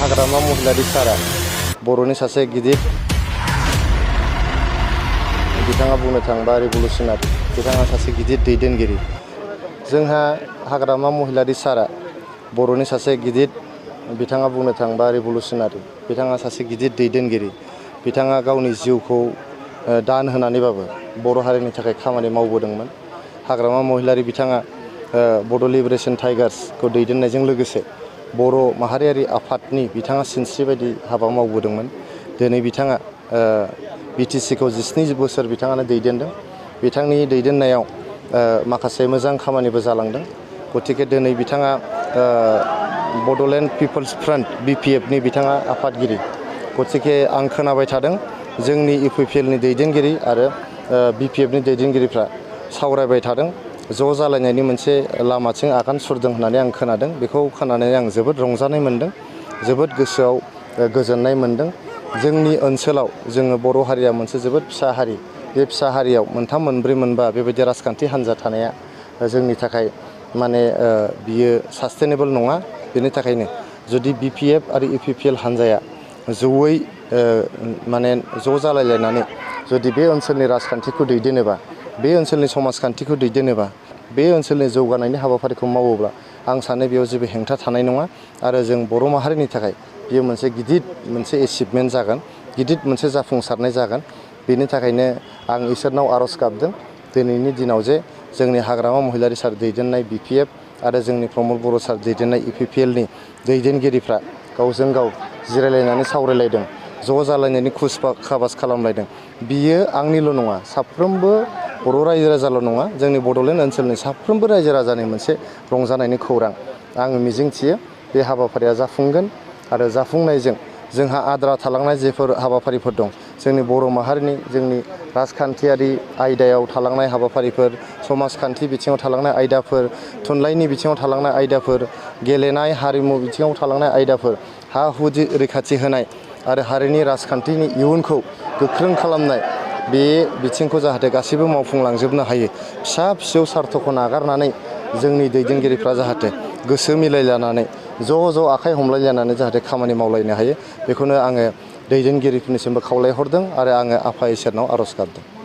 हाग्रामा महिलारि सारा बर'नि सासे गिदिर बिथाङा बुंनो थाङोबा रिभलुसनारि बिथाङा सासे गिदिर दैदेनगिरि जोंहा हाग्रामा महिलारि सारा बर'नि सासे गिदिर बिथाङा बुंनो थाङोबा रिभलुसनारि बिथाङा सासे गिदिर दैदेनगिरि बिथाङा गावनि जिउखौ दान होनानैबाबो बर' हारिनि थाखाय खामानि मावबोदोंमोन हाग्रामा महिलारि बिथाङा बड' लिबारेशन टाइगार्सखौ दैदेननायजों लोगोसे बर' माहारियारि आफादनि बिथाङा सिनस्रि बायदि हाबा मावबोदोंमोन दिनै बिथाङा बिटिसिखौ 17 बोसोर बिथाङानो दैदेनदों बिथांनि दैदेननायाव माखासे मोजां खामानिबो जालांदों गतिके दिनै बिथाङा बड'लेण्ड पिपल्स फ्रन्ट BPFनि बिथाङा आफादगिरि गतिके आं खोनाबाय थादों जोंनि UPPLनि दैदेनगिरि आरो BPFनि दैदेनगिरिफ्रा सावरायबाय थादों ज' जालायनायनि मोनसे लामाथिं आगान सुरदों होननानै आं खोनादों बेखौ खोनानानै आं जोबोद रंजानाय मोनदों जोबोद गोसोआव गोजोननाय मोनदों जोंनि ओनसोलाव जोङो बर' हारिया मोनसे जोबोद फिसा हारि बे फिसा हारियाव मोनथाम मोनब्रै मोनबा बेबायदि राजखान्थि हान्जा थानाया जोंनि थाखाय माने बियो सास्टेनेबल नङा बेनि थाखायनो जुदि BPF आरो UPPL हान्जाया जयै माने ज' जालायलायनानै जुदि बे ओनसोलनि राजखान्थिखौ दैदेनोबा बे ओनसोलनि समाजखान्थिखौ दैदेनोबा बे ओनसोलनि जौगानायनि हाबाफारिखौ मावोब्ला आं सानो बेयाव जेबो हेंथा थानाय नङा आरो जों बर' माहारिनि थाखाय बेयो मोनसे गिदिर मोनसे एचिभमेन्ट जागोन गिदिर मोनसे जाफुंसारनाय जागोन बेनि थाखायनो आं इसोरनाव आर'ज गाबदों दिनैनि दिनाव जे जोंनि हाग्रामा महिलारि सार दैदेननाय BPF आरो जोंनि प्रमद बर' सार दैदेननाय UPPLनि दैदेनगिरिफ्रा गावजों गाव जिरायलायनानै सावरायलायदों ज' जालायनायनि खुस खाबास खालामलायदों बियो आंनिल' नङा साफ्रोमबो बर' रायजो राजाल' नङा जोंनि बड'लेण्ड ओनसोलनि साफ्रोमबो रायजो राजानि मोनसे रंजानायनि खौरां आङो मिजिंथियो बे हाबाफारिया जाफुंगोन आरो जाफुंनायजों जोंहा आद्रा थालांनाय जेफोर हाबाफारिफोर दं जोंनि बर' माहारिनि जोंनि राजखान्थियारि आयदायाव थालांनाय हाबाफारिफोर समाजखान्थि बिथिङाव थालांनाय आयदाफोर थुनलाइनि बिथिङाव थालांनाय आयदाफोर गेलेनाय हारिमु बिथिङाव थालांनाय आयदाफोर हा हु रैखाथि होनाय आरो हारिनि राजखान्थिनि इयुनखौ गोख्रों खालामनाय बे बिथिंखौ जाहाथे गासैबो मावफुंलांजोबनो हायो फिसा फिसौ सार्थखौ नागारनानै जोंनि दैदेनगिरिफ्रा जाहाथे गोसो मिलायलायनानै ज' आखाइ हमलायलायनानै जाहाथे खामानि मावलायनो हायो बेखौनो आङो दैदेनगिरिफोरनिसिमबो खावलायहरदों आरो आङो आफा इसोरनाव आर'ज गाबदों